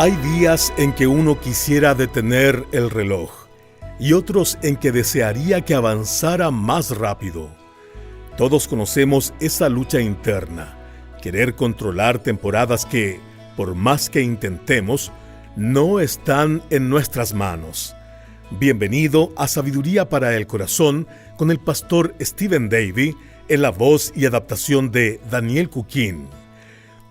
Hay días en que uno quisiera detener el reloj y otros en que desearía que avanzara más rápido. Todos conocemos esa lucha interna, querer controlar temporadas que, por más que intentemos, no están en nuestras manos. Bienvenido a Sabiduría para el Corazón con el pastor Stephen Davey en la voz y adaptación de Daniel Cuquín.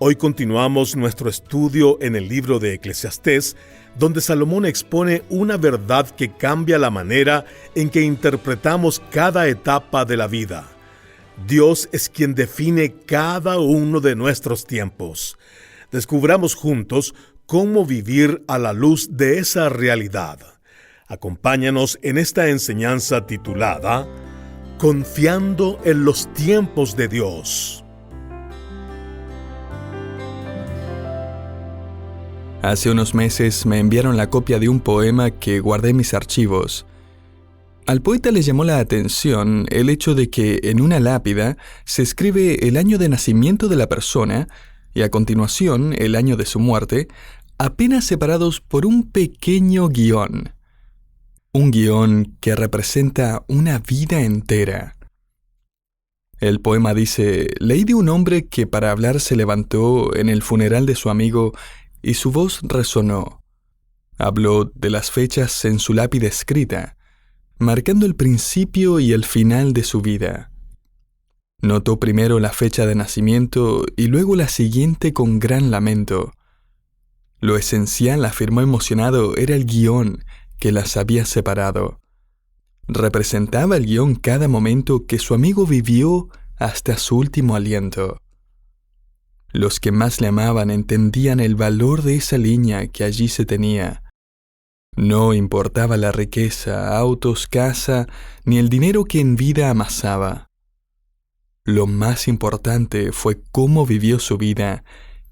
Hoy continuamos nuestro estudio en el libro de Eclesiastés, donde Salomón expone una verdad que cambia la manera en que interpretamos cada etapa de la vida. Dios es quien define cada uno de nuestros tiempos. Descubramos juntos cómo vivir a la luz de esa realidad. Acompáñanos en esta enseñanza titulada Confiando en los tiempos de Dios. Hace unos meses me enviaron la copia de un poema que guardé en mis archivos. Al poeta le llamó la atención el hecho de que en una lápida se escribe el año de nacimiento de la persona y a continuación el año de su muerte, apenas separados por un pequeño guión. Un guión que representa una vida entera. El poema dice: leí de un hombre que para hablar se levantó en el funeral de su amigo y su voz resonó. Habló de las fechas en su lápida escrita, marcando el principio y el final de su vida. Notó primero la fecha de nacimiento y luego la siguiente con gran lamento. Lo esencial, afirmó emocionado, era el guión que las había separado. Representaba el guión cada momento que su amigo vivió hasta su último aliento. Los que más le amaban entendían el valor de esa línea que allí se tenía. No importaba la riqueza, autos, casa, ni el dinero que en vida amasaba. Lo más importante fue cómo vivió su vida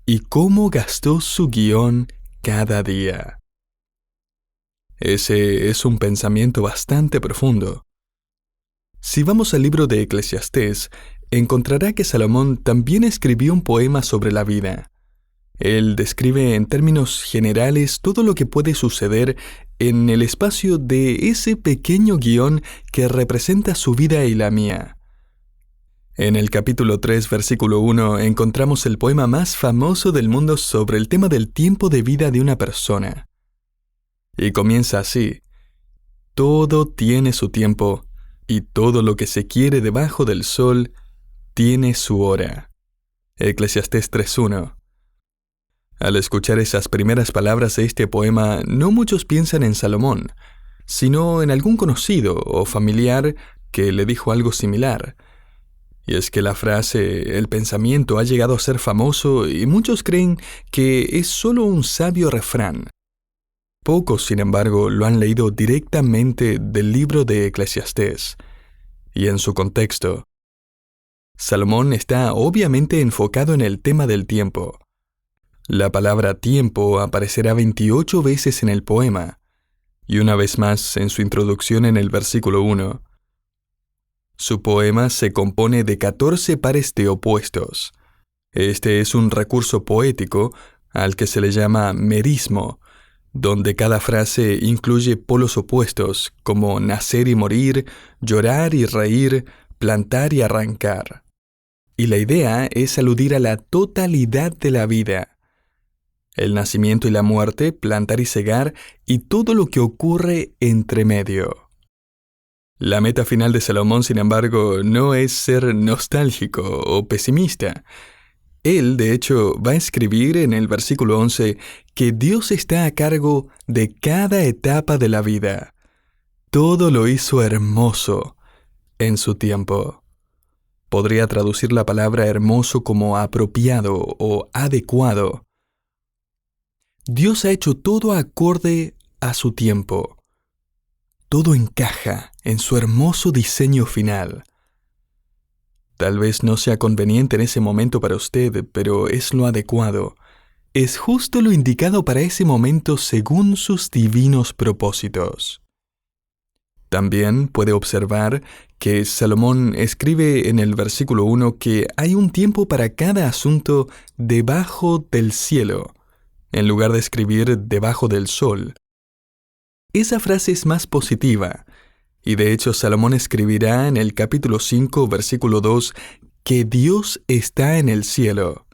y cómo gastó su guión cada día. Ese es un pensamiento bastante profundo. Si vamos al libro de Eclesiastés, encontrará que Salomón también escribió un poema sobre la vida. Él describe en términos generales todo lo que puede suceder en el espacio de ese pequeño guión que representa su vida y la mía. En el capítulo 3, versículo 1, encontramos el poema más famoso del mundo sobre el tema del tiempo de vida de una persona. Y comienza así: todo tiene su tiempo, y todo lo que se quiere debajo del sol tiene su hora. Eclesiastés 3:1. Al escuchar esas primeras palabras de este poema, no muchos piensan en Salomón, sino en algún conocido o familiar que le dijo algo similar. Y es que la frase, el pensamiento, ha llegado a ser famoso y muchos creen que es solo un sabio refrán. Pocos, sin embargo, lo han leído directamente del libro de Eclesiastés. Y en su contexto, Salomón está obviamente enfocado en el tema del tiempo. La palabra tiempo aparecerá 28 veces en el poema, y una vez más en su introducción en el versículo 1. Su poema se compone de 14 pares de opuestos. Este es un recurso poético al que se le llama merismo, donde cada frase incluye polos opuestos como nacer y morir, llorar y reír, plantar y arrancar. Y la idea es aludir a la totalidad de la vida. El nacimiento y la muerte, plantar y cegar, y todo lo que ocurre entre medio. La meta final de Salomón, sin embargo, no es ser nostálgico o pesimista. Él, de hecho, va a escribir en el versículo 11 que Dios está a cargo de cada etapa de la vida. Todo lo hizo hermoso en su tiempo. Podría traducir la palabra hermoso como apropiado o adecuado. Dios ha hecho todo acorde a su tiempo. Todo encaja en su hermoso diseño final. Tal vez no sea conveniente en ese momento para usted, pero es lo adecuado. Es justo lo indicado para ese momento según sus divinos propósitos. También puede observar que Salomón escribe en el versículo 1 que hay un tiempo para cada asunto debajo del cielo, en lugar de escribir debajo del sol. Esa frase es más positiva, y de hecho Salomón escribirá en el capítulo 5, versículo 2, que Dios está en el cielo.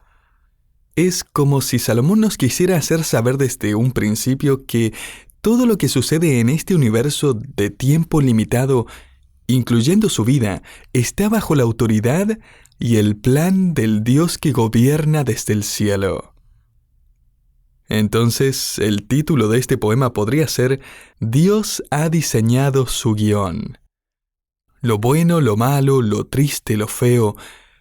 Es como si Salomón nos quisiera hacer saber desde un principio que todo lo que sucede en este universo de tiempo limitado, incluyendo su vida, está bajo la autoridad y el plan del Dios que gobierna desde el cielo. Entonces, el título de este poema podría ser Dios ha diseñado su guión. Lo bueno, lo malo, lo triste, lo feo,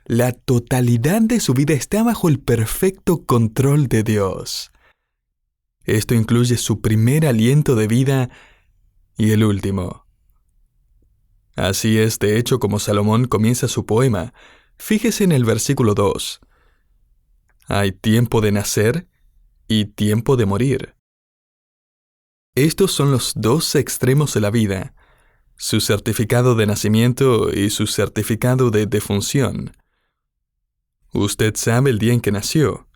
la totalidad de su vida está bajo el perfecto control de Dios. Esto incluye su primer aliento de vida y el último. Así es, de hecho, como Salomón comienza su poema. Fíjese en el versículo 2. Hay tiempo de nacer y tiempo de morir. Estos son los dos extremos de la vida, su certificado de nacimiento y su certificado de defunción. Usted sabe el día en que nació,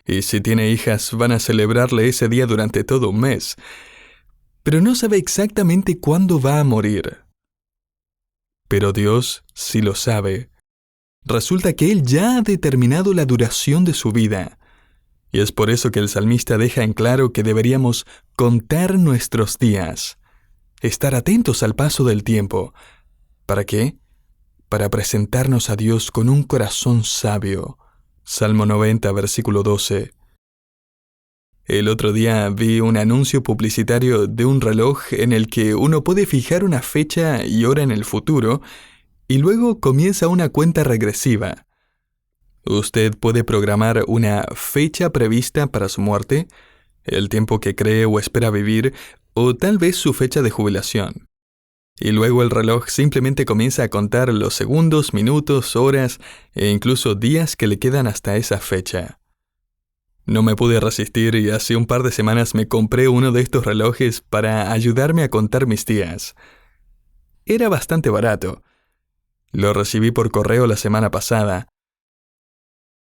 y si tiene hijas van a celebrarle ese día durante todo un mes, pero no sabe exactamente cuándo va a morir. Pero Dios sí lo sabe. Resulta que Él ya ha determinado la duración de su vida, y es por eso que el salmista deja en claro que deberíamos contar nuestros días, estar atentos al paso del tiempo. ¿Para qué? Para presentarnos a Dios con un corazón sabio. Salmo 90, versículo 12. El otro día vi un anuncio publicitario de un reloj en el que uno puede fijar una fecha y hora en el futuro, y luego comienza una cuenta regresiva. Usted puede programar una fecha prevista para su muerte, el tiempo que cree o espera vivir, o tal vez su fecha de jubilación. Y luego el reloj simplemente comienza a contar los segundos, minutos, horas e incluso días que le quedan hasta esa fecha. No me pude resistir y hace un par de semanas me compré uno de estos relojes para ayudarme a contar mis días. Era bastante barato. Lo recibí por correo la semana pasada.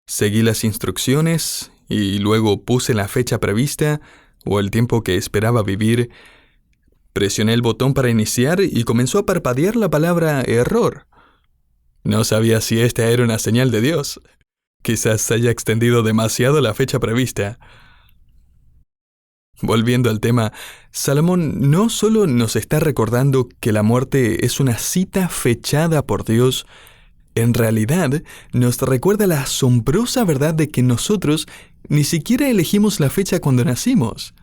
Seguí las instrucciones y luego puse la fecha prevista o el tiempo que esperaba vivir. Presioné el botón para iniciar y comenzó a parpadear la palabra error. No sabía si esta era una señal de Dios. Quizás haya extendido demasiado la fecha prevista. Volviendo al tema, Salomón no solo nos está recordando que la muerte es una cita fechada por Dios, en realidad nos recuerda la asombrosa verdad de que nosotros ni siquiera elegimos la fecha cuando nacimos.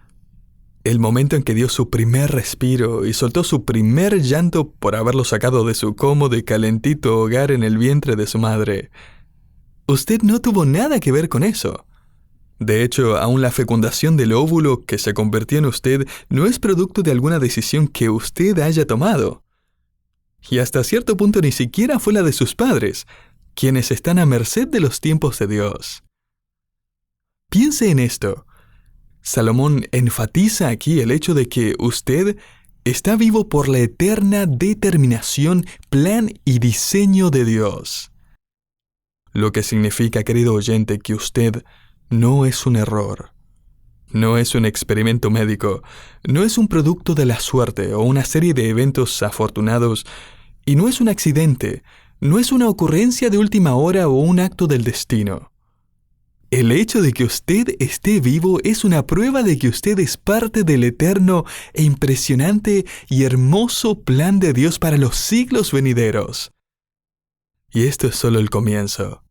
El momento en que dio su primer respiro y soltó su primer llanto por haberlo sacado de su cómodo y calentito hogar en el vientre de su madre. Usted no tuvo nada que ver con eso. De hecho, aún la fecundación del óvulo que se convirtió en usted no es producto de alguna decisión que usted haya tomado. Y hasta cierto punto ni siquiera fue la de sus padres, quienes están a merced de los tiempos de Dios. Piense en esto. Salomón enfatiza aquí el hecho de que usted está vivo por la eterna determinación, plan y diseño de Dios. Lo que significa, querido oyente, que usted no es un error. No es un experimento médico, no es un producto de la suerte o una serie de eventos afortunados, y no es un accidente, no es una ocurrencia de última hora o un acto del destino. El hecho de que usted esté vivo es una prueba de que usted es parte del eterno e impresionante y hermoso plan de Dios para los siglos venideros. Y esto es solo el comienzo.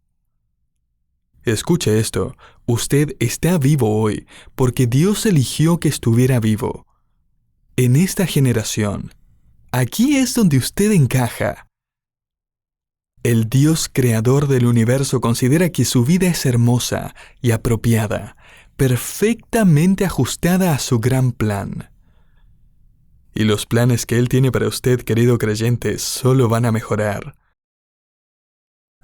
Escuche esto, usted está vivo hoy porque Dios eligió que estuviera vivo. En esta generación, aquí es donde usted encaja. El Dios creador del universo considera que su vida es hermosa y apropiada, perfectamente ajustada a su gran plan. Y los planes que Él tiene para usted, querido creyente, solo van a mejorar.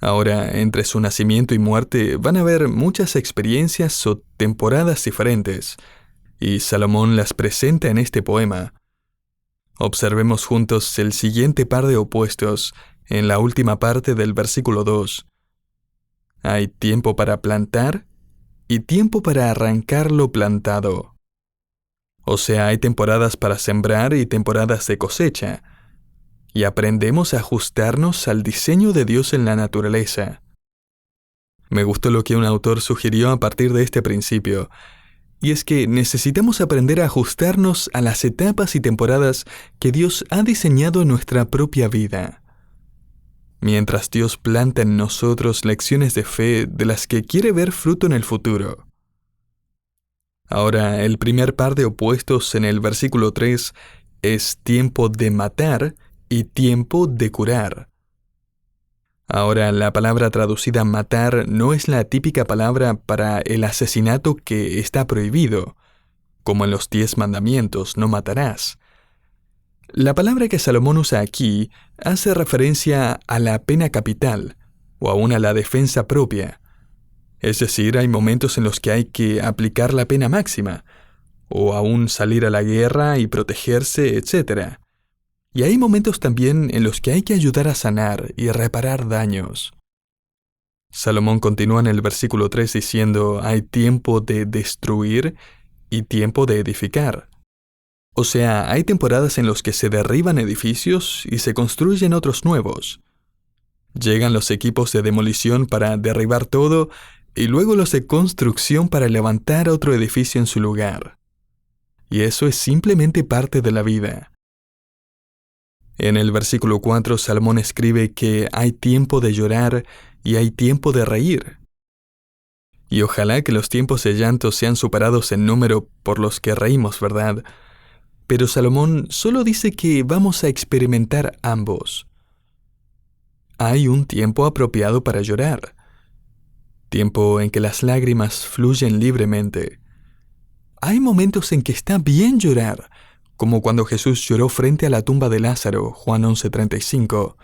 Ahora, entre su nacimiento y muerte van a haber muchas experiencias o temporadas diferentes, y Salomón las presenta en este poema. Observemos juntos el siguiente par de opuestos en la última parte del versículo 2. Hay tiempo para plantar y tiempo para arrancar lo plantado. O sea, hay temporadas para sembrar y temporadas de cosecha, y aprendemos a ajustarnos al diseño de Dios en la naturaleza. Me gustó lo que un autor sugirió a partir de este principio, y es que necesitamos aprender a ajustarnos a las etapas y temporadas que Dios ha diseñado en nuestra propia vida. Mientras Dios planta en nosotros lecciones de fe de las que quiere ver fruto en el futuro. Ahora, el primer par de opuestos en el versículo 3 es tiempo de matar y tiempo de curar. Ahora, la palabra traducida matar no es la típica palabra para el asesinato que está prohibido, como en los 10 mandamientos, no matarás. La palabra que Salomón usa aquí hace referencia a la pena capital, o aún a la defensa propia. Es decir, hay momentos en los que hay que aplicar la pena máxima, o aún salir a la guerra y protegerse, etc. Y hay momentos también en los que hay que ayudar a sanar y reparar daños. Salomón continúa en el versículo 3 diciendo, hay tiempo de destruir y tiempo de edificar. O sea, hay temporadas en las que se derriban edificios y se construyen otros nuevos. Llegan los equipos de demolición para derribar todo y luego los de construcción para levantar otro edificio en su lugar. Y eso es simplemente parte de la vida. En el versículo 4, Salomón escribe que hay tiempo de llorar y hay tiempo de reír. Y ojalá que los tiempos de llanto sean superados en número por los que reímos, ¿verdad? Pero Salomón solo dice que vamos a experimentar ambos. Hay un tiempo apropiado para llorar, tiempo en que las lágrimas fluyen libremente. Hay momentos en que está bien llorar, como cuando Jesús lloró frente a la tumba de Lázaro, Juan 11:35,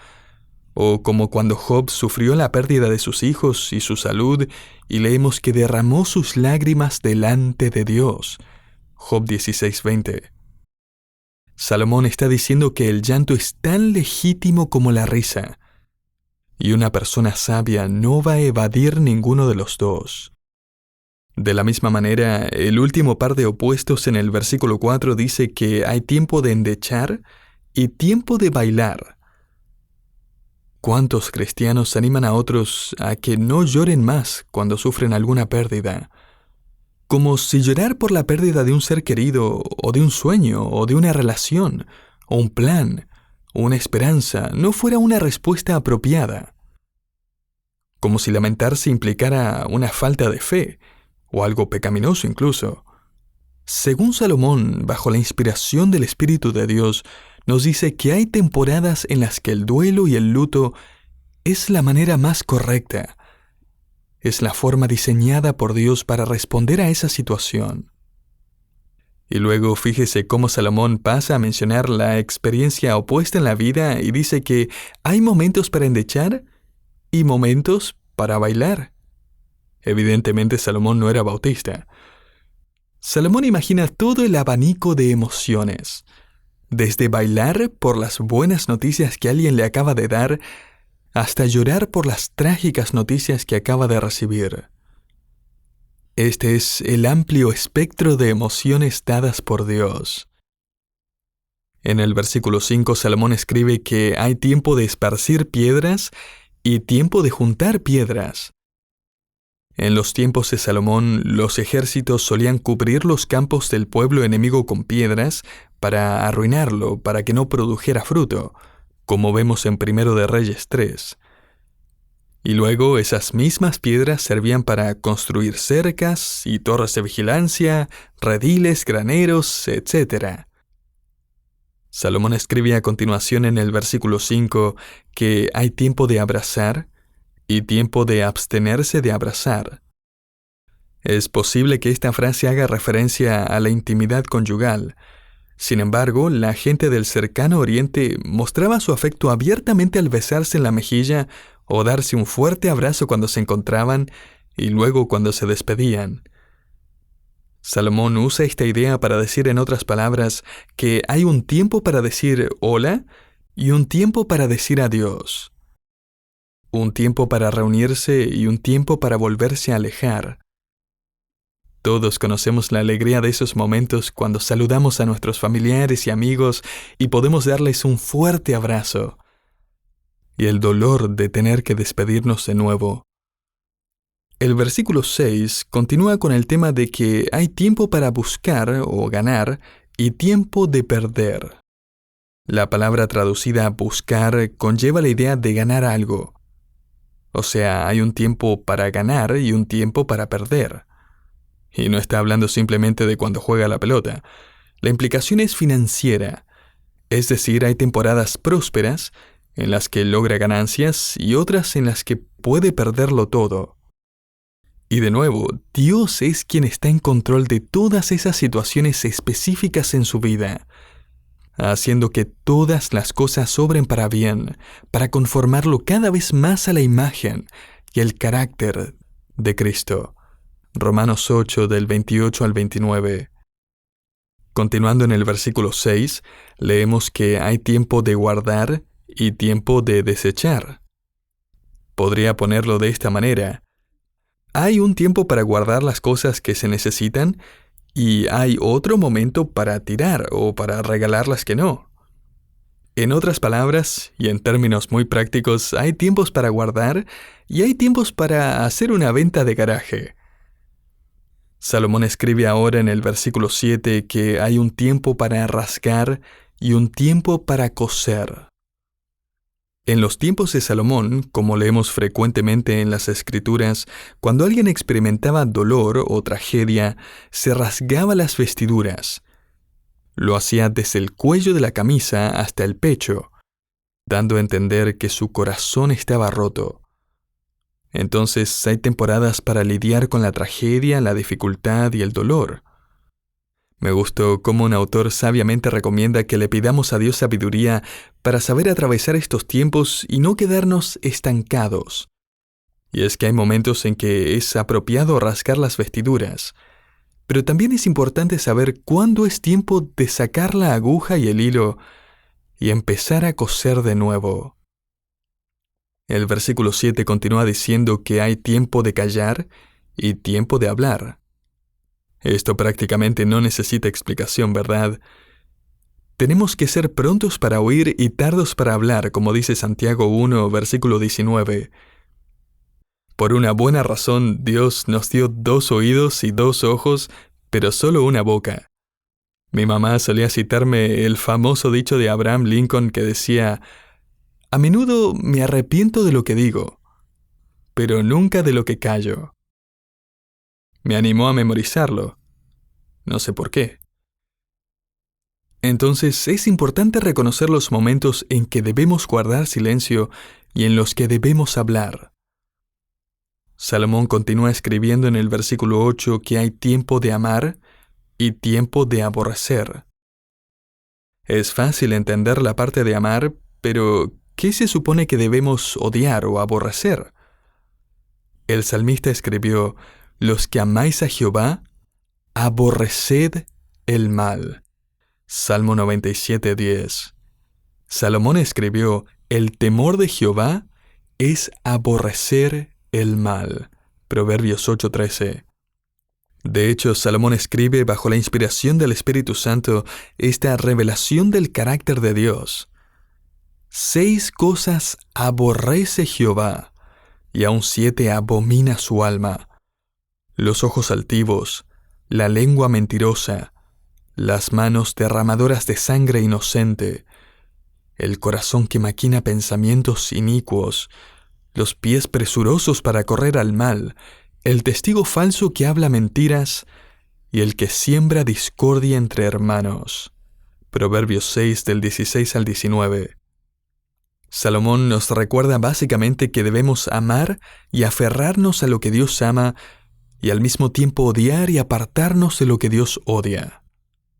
o como cuando Job sufrió la pérdida de sus hijos y su salud, y leemos que derramó sus lágrimas delante de Dios, Job 16:20. Salomón está diciendo que el llanto es tan legítimo como la risa, y una persona sabia no va a evadir ninguno de los dos. De la misma manera, el último par de opuestos en el versículo 4 dice que hay tiempo de endechar y tiempo de bailar. ¿Cuántos cristianos animan a otros a que no lloren más cuando sufren alguna pérdida? Como si llorar por la pérdida de un ser querido, o de un sueño, o de una relación, o un plan, o una esperanza, no fuera una respuesta apropiada. Como si lamentarse implicara una falta de fe, o algo pecaminoso incluso. Según Salomón, bajo la inspiración del Espíritu de Dios, nos dice que hay temporadas en las que el duelo y el luto es la manera más correcta. Es la forma diseñada por Dios para responder a esa situación. Y luego fíjese cómo Salomón pasa a mencionar la experiencia opuesta en la vida y dice que hay momentos para endechar y momentos para bailar. Evidentemente Salomón no era bautista. Salomón imagina todo el abanico de emociones, desde bailar por las buenas noticias que alguien le acaba de dar, hasta llorar por las trágicas noticias que acaba de recibir. Este es el amplio espectro de emociones dadas por Dios. En el versículo 5, Salomón escribe que hay tiempo de esparcir piedras y tiempo de juntar piedras. En los tiempos de Salomón, los ejércitos solían cubrir los campos del pueblo enemigo con piedras para arruinarlo, para que no produjera fruto, como vemos en 1 de Reyes 3. Y luego esas mismas piedras servían para construir cercas y torres de vigilancia, rediles, graneros, etc. Salomón escribe a continuación en el versículo 5 que hay tiempo de abrazar y tiempo de abstenerse de abrazar. Es posible que esta frase haga referencia a la intimidad conyugal. Sin embargo, la gente del cercano Oriente mostraba su afecto abiertamente al besarse en la mejilla o darse un fuerte abrazo cuando se encontraban y luego cuando se despedían. Salomón usa esta idea para decir, en otras palabras, que hay un tiempo para decir hola y un tiempo para decir adiós. Un tiempo para reunirse y un tiempo para volverse a alejar. Todos conocemos la alegría de esos momentos cuando saludamos a nuestros familiares y amigos y podemos darles un fuerte abrazo. Y el dolor de tener que despedirnos de nuevo. El versículo 6 continúa con el tema de que hay tiempo para buscar o ganar y tiempo de perder. La palabra traducida buscar conlleva la idea de ganar algo. O sea, hay un tiempo para ganar y un tiempo para perder. Y no está hablando simplemente de cuando juega la pelota. La implicación es financiera. Es decir, hay temporadas prósperas en las que logra ganancias y otras en las que puede perderlo todo. Y de nuevo, Dios es quien está en control de todas esas situaciones específicas en su vida, haciendo que todas las cosas obren para bien, para conformarlo cada vez más a la imagen y el carácter de Cristo. Romanos 8, del 28 al 29. Continuando en el versículo 6, leemos que hay tiempo de guardar y tiempo de desechar. Podría ponerlo de esta manera. Hay un tiempo para guardar las cosas que se necesitan y hay otro momento para tirar o para regalar las que no. En otras palabras, y en términos muy prácticos, hay tiempos para guardar y hay tiempos para hacer una venta de garaje. Salomón escribe ahora en el versículo 7 que hay un tiempo para rasgar y un tiempo para coser. En los tiempos de Salomón, como leemos frecuentemente en las Escrituras, cuando alguien experimentaba dolor o tragedia, se rasgaba las vestiduras. Lo hacía desde el cuello de la camisa hasta el pecho, dando a entender que su corazón estaba roto. Entonces hay temporadas para lidiar con la tragedia, la dificultad y el dolor. Me gustó cómo un autor sabiamente recomienda que le pidamos a Dios sabiduría para saber atravesar estos tiempos y no quedarnos estancados. Y es que hay momentos en que es apropiado rasgar las vestiduras, pero también es importante saber cuándo es tiempo de sacar la aguja y el hilo y empezar a coser de nuevo. El versículo 7 continúa diciendo que hay tiempo de callar y tiempo de hablar. Esto prácticamente no necesita explicación, ¿verdad? Tenemos que ser prontos para oír y tardos para hablar, como dice Santiago 1, versículo 19. Por una buena razón, Dios nos dio 2 oídos y 2 ojos, pero solo una boca. Mi mamá solía citarme el famoso dicho de Abraham Lincoln que decía: a menudo me arrepiento de lo que digo, pero nunca de lo que callo. Me animó a memorizarlo. No sé por qué. Entonces es importante reconocer los momentos en que debemos guardar silencio y en los que debemos hablar. Salomón continúa escribiendo en el versículo 8 que hay tiempo de amar y tiempo de aborrecer. Es fácil entender la parte de amar, pero ¿qué se supone que debemos odiar o aborrecer? El salmista escribió: los que amáis a Jehová, aborreced el mal. Salmo 97:10. Salomón escribió: el temor de Jehová es aborrecer el mal. Proverbios 8:13. De hecho, Salomón escribe bajo la inspiración del Espíritu Santo esta revelación del carácter de Dios. 6 cosas aborrece Jehová, y aun 7 abomina su alma: los ojos altivos, la lengua mentirosa, las manos derramadoras de sangre inocente, el corazón que maquina pensamientos inicuos, los pies presurosos para correr al mal, el testigo falso que habla mentiras y el que siembra discordia entre hermanos. Proverbios 6 del 16 al 19. Salomón nos recuerda básicamente que debemos amar y aferrarnos a lo que Dios ama y al mismo tiempo odiar y apartarnos de lo que Dios odia.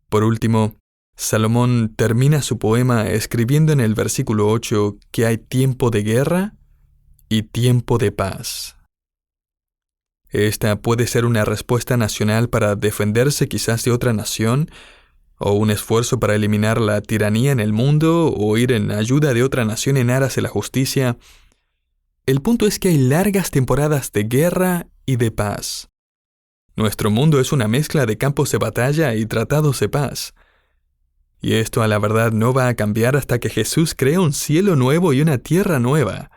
Por último, Salomón termina su poema escribiendo en el versículo 8 que hay tiempo de guerra y tiempo de paz. Esta puede ser una respuesta nacional para defenderse quizás de otra nación, o un esfuerzo para eliminar la tiranía en el mundo, o ir en ayuda de otra nación en aras de la justicia. El punto es que hay largas temporadas de guerra y de paz. Nuestro mundo es una mezcla de campos de batalla y tratados de paz. Y esto a la verdad no va a cambiar hasta que Jesús cree un cielo nuevo y una tierra nueva,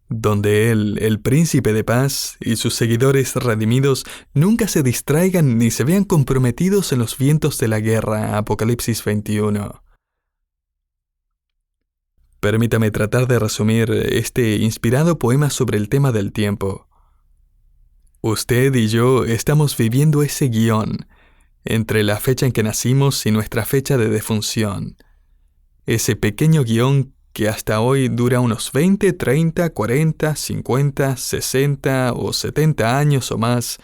donde Él, el príncipe de paz, y sus seguidores redimidos nunca se distraigan ni se vean comprometidos en los vientos de la guerra. Apocalipsis 21. Permítame tratar de resumir este inspirado poema sobre el tema del tiempo. Usted y yo estamos viviendo ese guión entre la fecha en que nacimos y nuestra fecha de defunción. Ese pequeño guión que hasta hoy dura unos 20, 30, 40, 50, 60 o 70 años o más.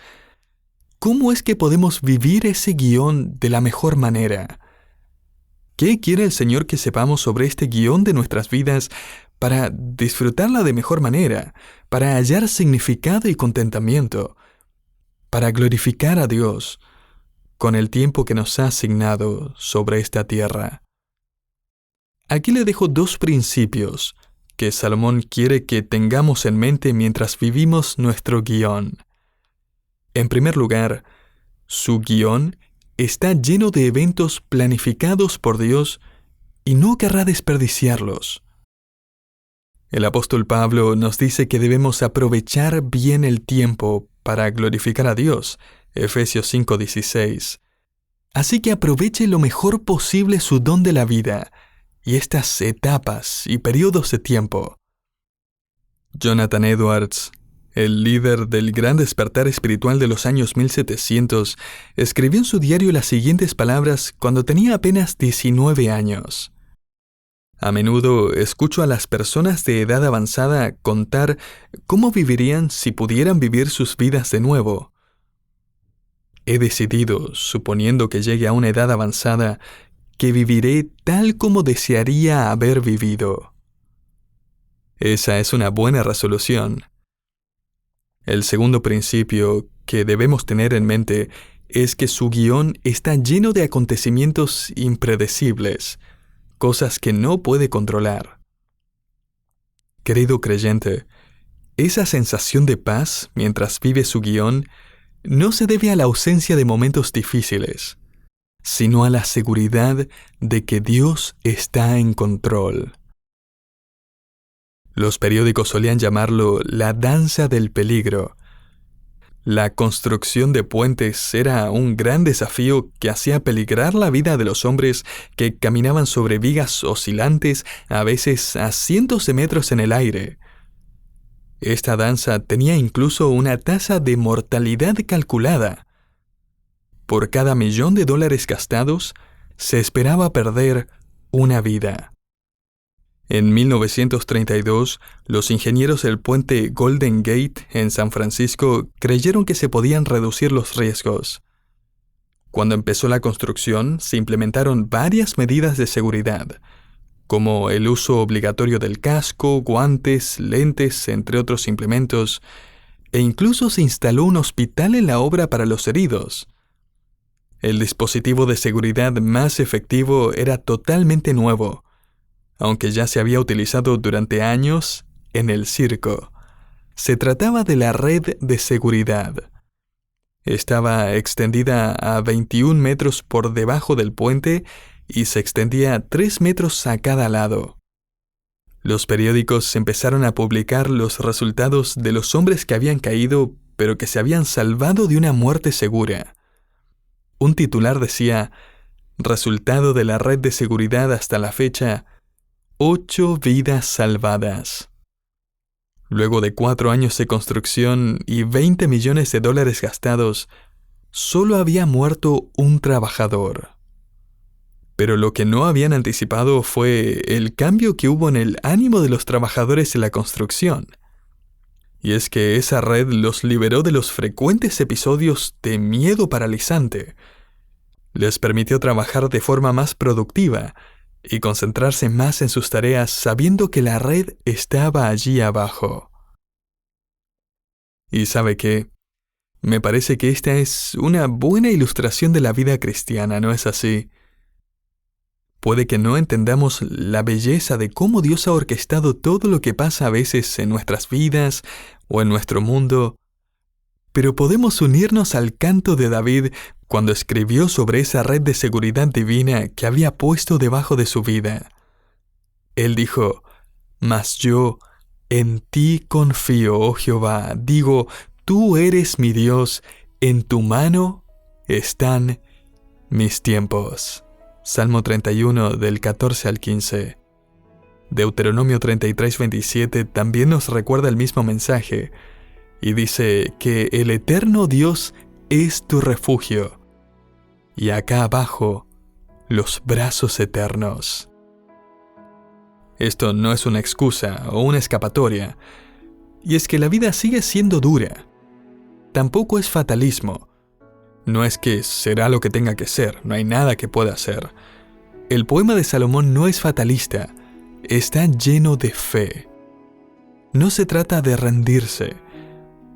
¿Cómo es que podemos vivir ese guión de la mejor manera? ¿Qué quiere el Señor que sepamos sobre este guión de nuestras vidas para disfrutarla de mejor manera, para hallar significado y contentamiento, para glorificar a Dios con el tiempo que nos ha asignado sobre esta tierra? Aquí le dejo 2 principios que Salomón quiere que tengamos en mente mientras vivimos nuestro guión. En primer lugar, su guión está lleno de eventos planificados por Dios y no querrá desperdiciarlos. El apóstol Pablo nos dice que debemos aprovechar bien el tiempo para glorificar a Dios, Efesios 5:16. Así que aproveche lo mejor posible su don de la vida y estas etapas y periodos de tiempo. Jonathan Edwards, el líder del gran despertar espiritual de los años 1700, escribió en su diario las siguientes palabras cuando tenía apenas 19 años. A menudo escucho a las personas de edad avanzada contar cómo vivirían si pudieran vivir sus vidas de nuevo. He decidido, suponiendo que llegue a una edad avanzada, que viviré tal como desearía haber vivido. Esa es una buena resolución. El segundo principio que debemos tener en mente es que su guión está lleno de acontecimientos impredecibles, cosas que no puede controlar. Querido creyente, esa sensación de paz mientras vive su guión no se debe a la ausencia de momentos difíciles, sino a la seguridad de que Dios está en control. Los periódicos solían llamarlo la danza del peligro. La construcción de puentes era un gran desafío que hacía peligrar la vida de los hombres que caminaban sobre vigas oscilantes, a veces a cientos de metros en el aire. Esta danza tenía incluso una tasa de mortalidad calculada. Por cada $1.000.000 gastados, se esperaba perder una vida. En 1932, los ingenieros del puente Golden Gate en San Francisco creyeron que se podían reducir los riesgos. Cuando empezó la construcción, se implementaron varias medidas de seguridad, como el uso obligatorio del casco, guantes, lentes, entre otros implementos, e incluso se instaló un hospital en la obra para los heridos. El dispositivo de seguridad más efectivo era totalmente nuevo, aunque ya se había utilizado durante años en el circo. Se trataba de la red de seguridad. Estaba extendida a 21 metros por debajo del puente y se extendía 3 metros a cada lado. Los periódicos empezaron a publicar los resultados de los hombres que habían caído, pero que se habían salvado de una muerte segura. Un titular decía: resultado de la red de seguridad hasta la fecha, 8 vidas salvadas. Luego de 4 años de construcción y $20 millones gastados, solo había muerto un trabajador. Pero lo que no habían anticipado fue el cambio que hubo en el ánimo de los trabajadores de la construcción. Y es que esa red los liberó de los frecuentes episodios de miedo paralizante. Les permitió trabajar de forma más productiva y concentrarse más en sus tareas sabiendo que la red estaba allí abajo. ¿Y sabe qué? Me parece que esta es una buena ilustración de la vida cristiana, ¿no es así? Puede que no entendamos la belleza de cómo Dios ha orquestado todo lo que pasa a veces en nuestras vidas o en nuestro mundo, pero podemos unirnos al canto de David cuando escribió sobre esa red de seguridad divina que había puesto debajo de su vida. Él dijo: «Mas yo en ti confío, oh Jehová, digo, tú eres mi Dios, en tu mano están mis tiempos». Salmo 31, del 14 al 15. Deuteronomio 33, 27 también nos recuerda el mismo mensaje, y dice que el eterno Dios es tu refugio, y acá abajo, los brazos eternos. Esto no es una excusa o una escapatoria, y es que la vida sigue siendo dura. Tampoco es fatalismo. No es que será lo que tenga que ser, no hay nada que pueda hacer. El poema de Salomón no es fatalista, está lleno de fe. No se trata de rendirse,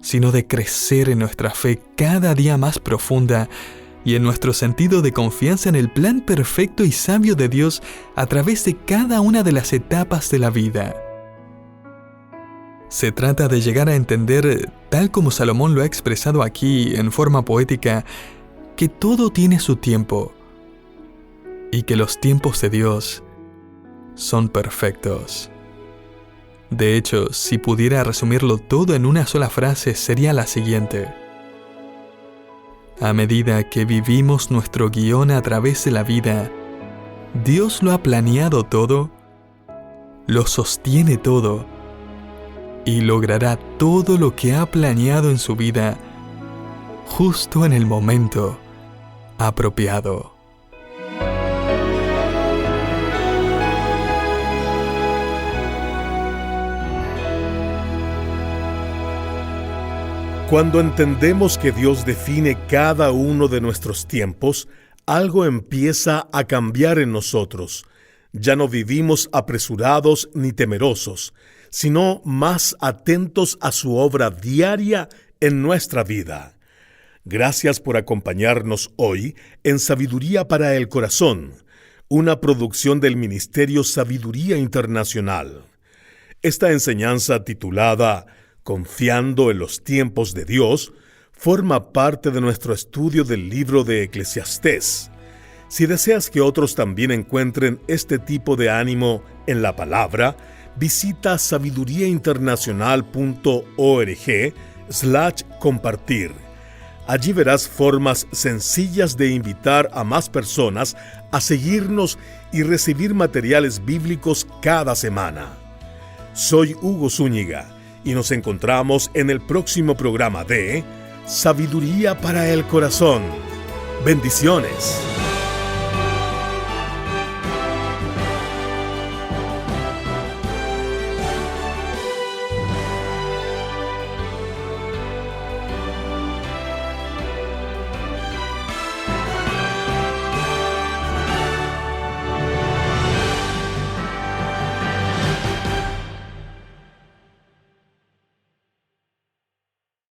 sino de crecer en nuestra fe cada día más profunda y en nuestro sentido de confianza en el plan perfecto y sabio de Dios a través de cada una de las etapas de la vida. Se trata de llegar a entender, tal como Salomón lo ha expresado aquí en forma poética, que todo tiene su tiempo y que los tiempos de Dios son perfectos. De hecho, si pudiera resumirlo todo en una sola frase, sería la siguiente: a medida que vivimos nuestro guión a través de la vida, Dios lo ha planeado todo, lo sostiene todo y logrará todo lo que ha planeado en su vida justo en el momento apropiado. Cuando entendemos que Dios define cada uno de nuestros tiempos, algo empieza a cambiar en nosotros. Ya no vivimos apresurados ni temerosos, sino más atentos a su obra diaria en nuestra vida. Gracias por acompañarnos hoy en Sabiduría para el Corazón, una producción del Ministerio Sabiduría Internacional. Esta enseñanza titulada Confiando en los tiempos de Dios forma parte de nuestro estudio del libro de Eclesiastés. Si deseas que otros también encuentren este tipo de ánimo en la palabra, visita sabiduriainternacional.org/compartir. Allí verás formas sencillas de invitar a más personas a seguirnos y recibir materiales bíblicos cada semana. Soy Hugo Zúñiga y nos encontramos en el próximo programa de Sabiduría para el Corazón. Bendiciones.